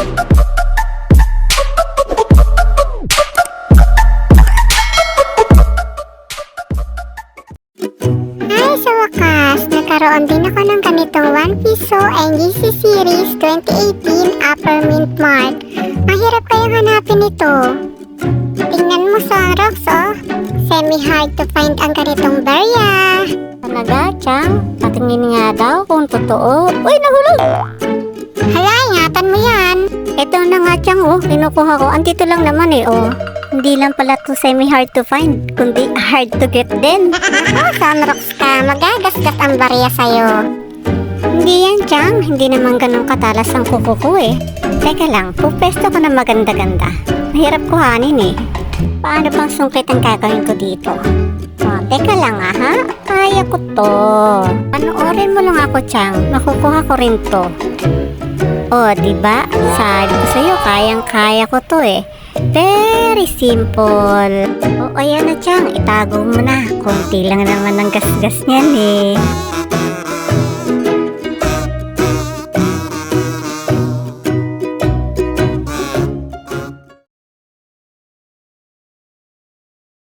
Ay, sa wakas, nagkaroon din ako ng ganitong One Piso NGC Series 2018 Upper Mint Mart. Mahirap kayang hanapin ito. Tingnan mo sa rocks, oh. Semi-hard to find ang ganitong barya. Talaga, Chang? Patingin nga daw kung totoo. Uy, nahulog! Hala, ingatan mo yan. Ito na nga, Chang, oh. Kinukuha ko. Andito lang naman eh, oh. Hindi lang pala to semi-hard to find, kundi hard to get din. Oh, Sunrocks ka. Magagasgas ang barya sa'yo. Hindi yan, Chang. Hindi naman ganun katalas ang kuko ko eh. Teka lang, pupesto ko na maganda-ganda. Mahirap kuhanin eh. Paano bang sungkit ang gagawin ko dito? Oh, teka lang ha. Kaya ko to. Panoorin mo lang ako, Chang. Makukuha ko rin to. Oh, diba? Sabi ko sa'yo, kayang-kaya ko to eh. Very simple. O, ayan na, Chang. Itago mo na. Kunti lang naman ang gasgas niyan eh.